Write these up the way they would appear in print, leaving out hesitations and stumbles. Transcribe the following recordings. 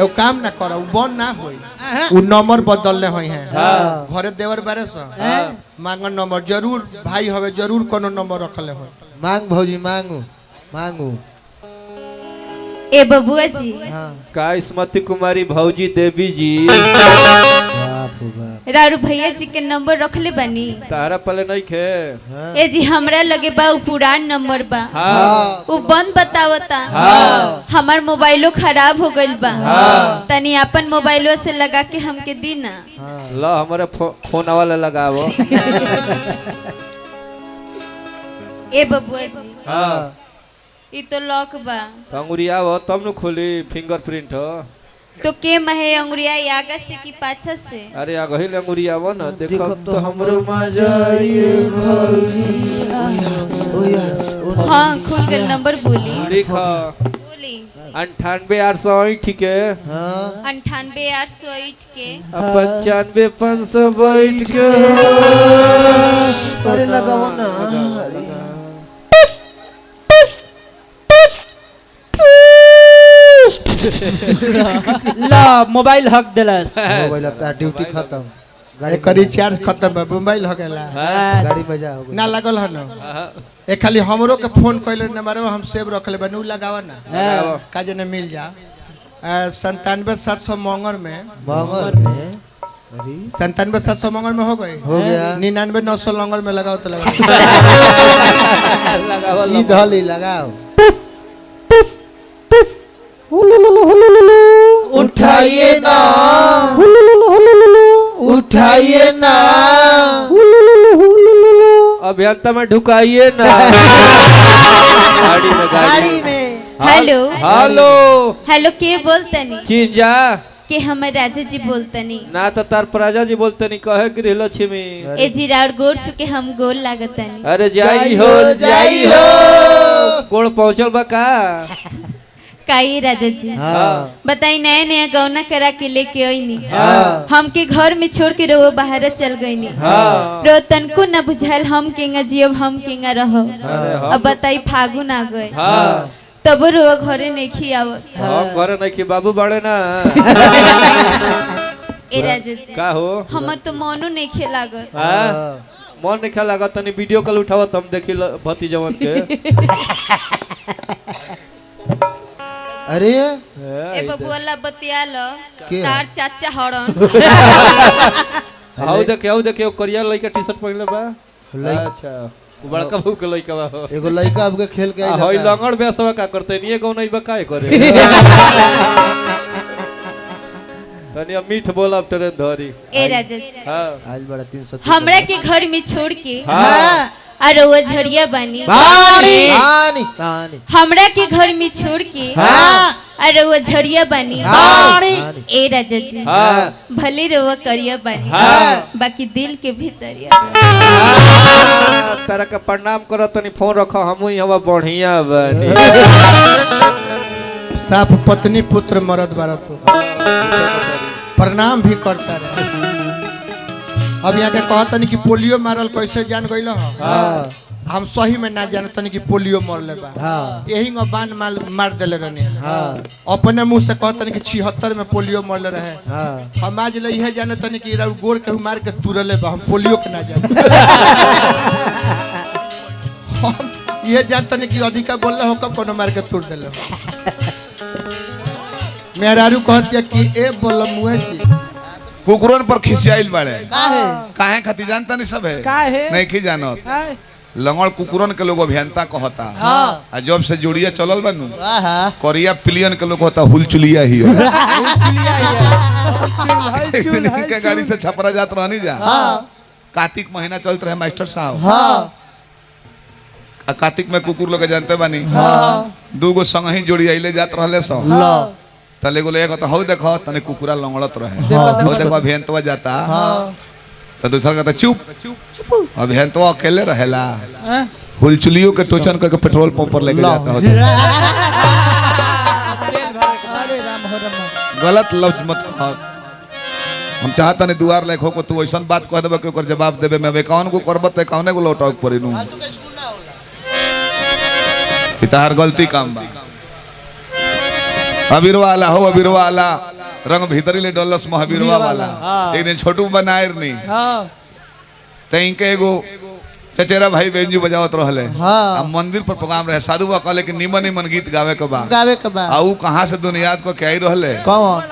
ए काम ना करो बन ना होई उ नंबर बदलने होई है घरे देवर बारे से मांगन नंबर जरूर भाई हवे जरूर कोनो नंबर रखले हो मांग भौजी मांगू मांगू ए बबुआ जी का स्मृति कुमारी भौजी देवी जी रारू भैया जी के नंबर रखले बनी तारा पले नहीं खे ए जी हमरा लगे बा उ पुरान नंबर बा उ बंद बतावता हमार मोबाइलो खराब हो गइल बा तनी अपन मोबाइलो से लगा के हमके दी ना ला हमारे फोन वाला लगावो ए बबुआ जी ई तो लॉक बा अंगुरिया हो तब न खोली फिंगरप्रिंट हो तो के महे अंगुरिया आगे से कि पाछा से अरे आ गहिल अंगुरिया हो ना देखो तो हमरो मजा आइए भौजी हां खुल गइल नंबर बोली देखो बोली 98 ठीक है 98 के 95 500 बैठ के अरे लगाओ ना ला मोबाइल हक देलस मोबाइल अब तार ड्यूटी खत्म गाड़ी का रिचार्ज खत्म बा मोबाइल हो गेला गाड़ी में जा हो ना लागल ह न ए खाली हमरो के फोन कइले नंबर हम सेव रखले बनु लगावा ना का जने मिल जा 97700 मंगर में 97700 मंगर में हो गए हो गया 99900 लंगर में लगाओ तो लगाओ ई धली लगाओ उठाइए ना उठाइए ना अभियंता में ढुकाइए ना गाड़ी में हेलो हेलो हेलो के बोलतनी चिंजा के हमर राजा जी बोलतनी ना तो तार प्रजा जी बोलते नहीं कहे गृह लक्ष्मी ए जी राउर गोर चुके हम गोल लागतनी अरे जाई हो गोड़ पहुंचल बा का काई राजा जी बताई नया नया गौना करा के लेके आईनी हमके घर में छोड़ के रो बाहर चल गईनी रो तनको न बुझाल हम केंगा जियब हम केंगा रहो अब बताई फागुन आ गए तब रो घरे नहीं खियावत हम घरे नहीं कि बाबू बड़े ना ए राजा जी का हो हमर तो मनो नहीं खेलागत मन नहीं खेला तनी वीडियो कॉल उठाओ तुम देखी भतीजवन के अरे ए बबुआ बतिया लो तार चाचा हड़न आओ देखे करिया लइका टी-शर्ट पहनले बा अच्छा बड़का भू के लइका बा एगो लइका अब के खेल के होई लंगड़ बेसवा का करते नहीं गौ नहीं बा काहे करे तनी अब मीठ बोलब ट्रेन धरी ए राजा जी हां आज बड़ा 300 हमरा के घर में छोड़ के हां अरे वो झड़िया बानी हमरा के घर में छोड़ के अरे वो झड़िया बानी ए राजा जी भले रोवा करिया बानी बाकी दिल के भीतरिया तारा का प्रणाम करो तनी फोन रखो हम ही हवा बढ़िया बानी साफ पत्नी पुत्र मरद बारत प्रणाम भी करता रहे अब यहाँ के कहतनी कि पोलियो मारल कैसे जान गइल हम सही में ना जानतनी कि पोलियो मरले बा यही बान मार देले रहनी अपने मुंह से कहतनी कि 76 में पोलियो मरले रहे हम आज ले यह जानतनी कि गोर के मार के तुरले बा हम पोलियो के ना जान हम ये जानतनी कि अधिका बोलले हो कब कोनो मार के तुर देले मेहरारू कहत कि ए बोलम मुए जी कुकुरन पर खिसियाइल बाड़े काहे खातिर जानता नहीं सब है नहीं की जानत लंगड़ कुकुरन के लोग अभियंता कहता आ जब से जोड़िया चलल बनू करिया पिलियन के लोग होता हुलचुलिया ही के गाड़ी से छपरा जात रहनी जा कार्तिक महीना चलत रहे मास्टर साहब कार्तिक में कुकुर लोग जानते बानी दूगो संग ही जोड़िया ले जात रहले सो तले गोले कहता हौ देखो तने कुकुरा लंगड़त रहे हौ देखो अभियंतवा जाता तो दूसरा कहता चुप अभियंतवा अकेले रहेला हुलचुलियों के टोचन करके पेट्रोल पंप पर लेके जाता होता गलत लफ्ज मत कह हम चाहता नहीं दुआर लायक हो को तू ऐसा बात कह देबे के ओकर जवाब देबे मैं एकाउंट को करब त एकाउंट को लौटाव पड़ी नु इतार गलती काम बा अबीरवा वाला हो अबीरवा वाला रंग भीतरी ले डलस महावीरवा वाला एक दिन छोटू बनायर नहीं तई के एगो चचेरा भाई बेंजू बजावत रहले हाँ। अब मंदिर पर प्रोग्राम रहे साधु बा कहले कि निमन निमन गीत गावे के बा गावे के बा आ ऊ कहां से दुनिया को क्या ही रहले कौन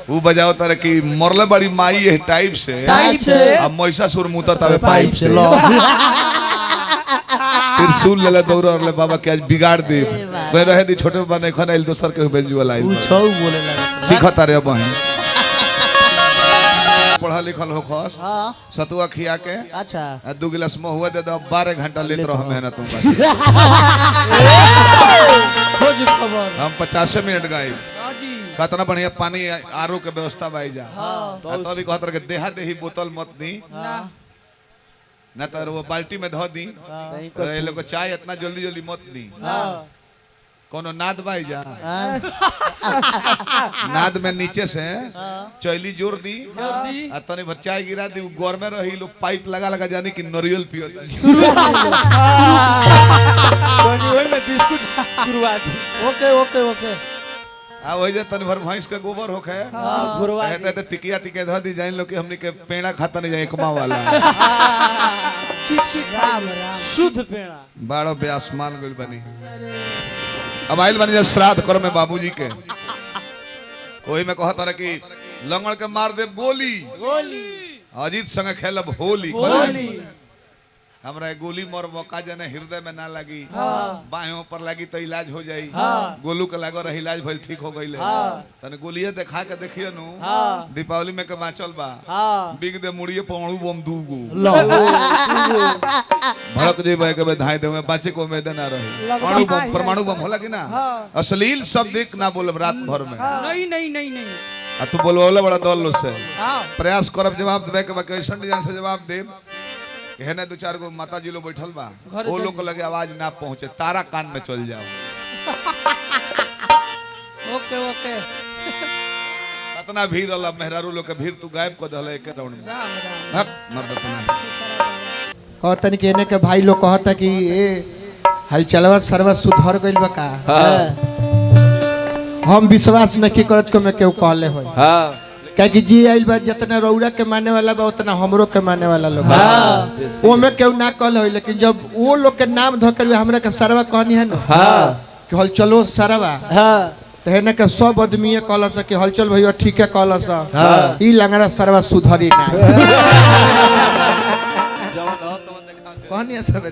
ऊ बजावत रहे कि मरले बड़ी माई है टाइप से अब महिषासुर मुता तवे पाइप से लो फिर सुन लेले दौड़ रहले बाबा के आज बिगाड़ दे कोई रहे दी छोटे बने खन आइल दोसर के बेंजू वाला आइल पूछो बोले लगा सीखता रे बहन पढ़ा लिखल हो खस हां सतुआ खिया के अच्छा 2 गिलास महुआ दे दो 12 घंटा लेत रहो मेहनत तुम खोज खबर हम 50 मिनट गाइब हाँ जी कितना बढ़िया पानी आरो के व्यवस्था बाई जा तो अभी कहत रहे कि देहा देही बोतल मत दी ना तो वो बाल्टी में धो दी ये लोग को चाय इतना जल्दी जल्दी मत दी कोनो नाद बाई जा नाद में नीचे से चैली जोड़ दी आ तनी भर चाय गिरा दी गोर में रही लोग पाइप लगा लगा जानी कि नरियल पियो में बिस्कुट शुरुआत ओके ओके ओके आ वही जे तनी भर भैंस के गोबर होखे गुरुआ कहते तो टिकिया टिके धो दी जाइन लोग कि हमनी के पेड़ा खाता नहीं जाए एकमा वाला ठीक ठीक शुद्ध पेड़ा बाड़ो ब्यास मान गइल बनी अब आइल बनी श्राद्ध कर में बाबूजी के वही में कहता रहे कि लंगड़ के मार दे गोली अजीत संग खेलब होली हमरा गोली मर मौका जने हृदय में ना लगी बाहों पर लगी तो इलाज हो जाई गोलू के लागो रही इलाज भइल ठीक हो गइले तने गोलिए देखा के देखिए नु दीपावली में के बाचल बा बिग दे मुड़िए पौड़ू बम दूगो भड़क जेबे के धाय दे में बाचे को में देना रही अणु बम परमाणु बम होला कि ना अश्लील शब्द एक ना बोलब रात भर में नहीं नहीं नहीं नहीं आ तू बोलवले बड़ा दल से प्रयास करब जवाब देबे के कैसन डिजाइन से जवाब देब हेने 2-4 गो माता जी लोग बैठल बा वो लोग को लगे आवाज ना पहुंचे तारा कान में चल जाओ ओके ओके इतना भीड़ वाला मेहरारू लोग के भीड़ तू गायब कर दहले एक राउंड में राम राम हक मर्द तू कहतन कि एने के भाई लोग कहता कि ए हलचलवा सर्व सुधर गइल बा का हम विश्वास नहीं करत को में केहू कहले होय हां क्या कि जी आइल बा जितना रौड़ा के माने वाला बा उतना हमरो के माने वाला लोग वो में केहू ना कहल होय लेकिन जब वो लोग के नाम धकर हमरा के सरवा कहनी है ना कि हल चलो सरवा तो हेने के सब आदमी कहल स कि हल चल भैया ठीक है कहल स ई लंगड़ा सरवा सुधरी ना कहनी है सब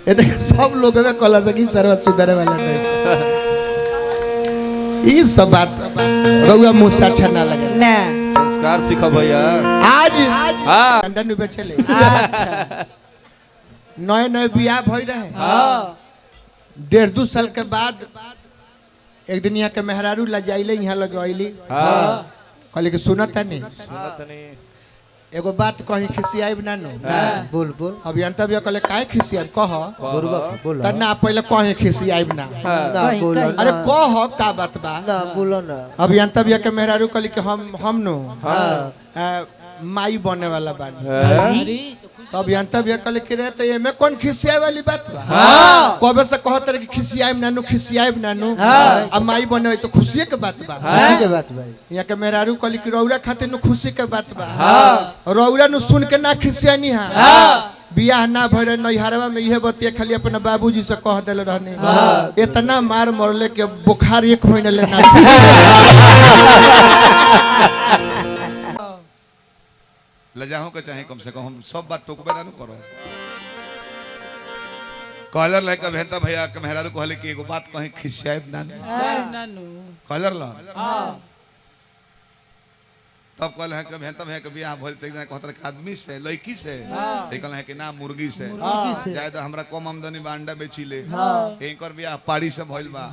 एने के सब लोग में कहल स कि सरवा सुधरे वाला नहीं ई सब बात रउआ मुंह से अच्छा ना लगे संस्कार सीखो भैया आज हां अंडा नु बेचले अच्छा नए नए बियाह भई रहे हां 1.5-2 साल के बाद एक दिन यहाँ के मेहरारू लजाइले यहाँ लगैली हां कहले कि सुनता नहीं एगो बात कहीं खिसियाइब ना नो बोल बोल अभियंता भी कहले काहे खिसियाइब कह बोल त ना पहले कहे खिसियाइब ना ना बोल अरे कह का बात बा ना बोलो ना अभियंता भी के मेहरारू कहले कि हम नो माई बने वाला बानी सब अभियंता भी कहले कि रे त एमे कौन खिसियाए वाली बात बा कबे से कहत रहे कि खिसियाइब नानू अब माई बने तो खुशी के बात बा खुशी के बात भाई यहाँ के मेहरारू कहली कि रौरा खातिर नु खुशी के बात बा रौरा नु सुन के ना खिसियानी हा बियाह ना भरे नैहरवा में इहे बतिया खाली अपना बाबूजी से कह देले रहनी इतना मार मरले के बुखार 1 महीना ले ना लजाहों के चाहे कम से कम हम सब बात टोकबे ना करो कॉलर लाइक भेंता भैया के मेहरारू कहले कि एगो बात कहीं खिसियाइब ना नानू कॉलर ला तब कहले है कि भेंता भैया के बियाह भइल त कहत रहे आदमी से लड़की से कहले है कि ना मुर्गी से जाय तो हमरा कम आमदनी बा अंडा बेचिले एकर बियाह पाड़ी से भइल बा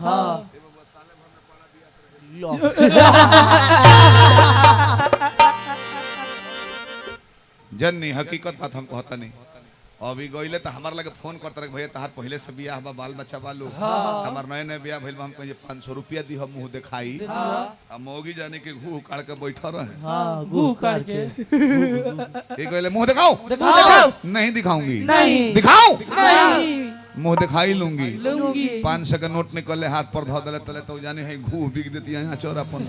जन्नी हकीकत बात हम कहता नहीं अभी गइले तो हमार लगे फोन करते रहे भैया तहार पहले से बियाह बा बाल बच्चा बालू हमार नए नए बियाह भइल बा हम कहे 500 रुपया दी हम मुंह दिखाई अब मोगी जाने के घू काट के बैठा रहे हां गु काट के ये कहले मुंह दिखाओ नहीं दिखाऊंगी नहीं दिखाओ मुंह दिखाई लूंगी लूंगी 500 का नोट निकले हाथ पर धो दले तले तो जाने है घू बिक देती है यहाँ चौरापन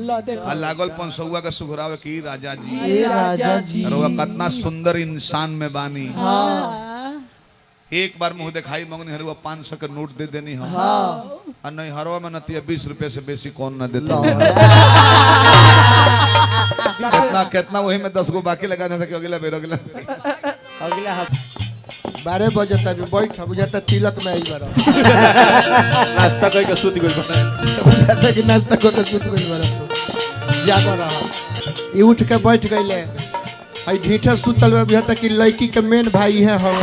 ला दे आ लागल 500 का सुघरावे की राजा जी ए राजा जी अरे वह कितना सुंदर इंसान में बानी एक बार मुंह दिखाई मंगनी हर 500 का नोट दे देनी हो और नहीं हरवा में नती 20 रुपए से बेसी कौन न देता कितना कितना वही में 10 गो बाकी लगा देता कि अगला बेर अगला अगला हाथ 12 बजे तक बैठ बुझाता तिलक में आई बार नाश्ता करके सूत गइल बना बुझाता कि नाश्ता को के सुत गइल बार जागो रहा ये उठ के बैठ गइले आई ढीठा सुतल में बुझाता कि लड़की के मेन भाई है हम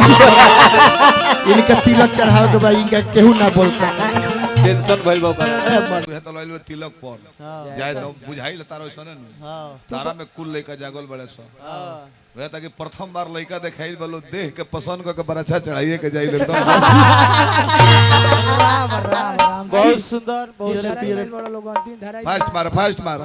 इनके तिलक चढ़ावे के भाई इनका केहू ना बोल सके टेंशन भइल बा ओकरा है तो लइल तिलक पर जाय तो बुझाई तारा ओसने न तारा में कुल लइका जागल बड़े सो वह ताकि प्रथम बार लइका देखाइल बलो देख के पसंद क के बरछा चढ़ाइए के जाइल एकदम बहुत सुंदर बहुत पियरे सुंदर फास्ट मार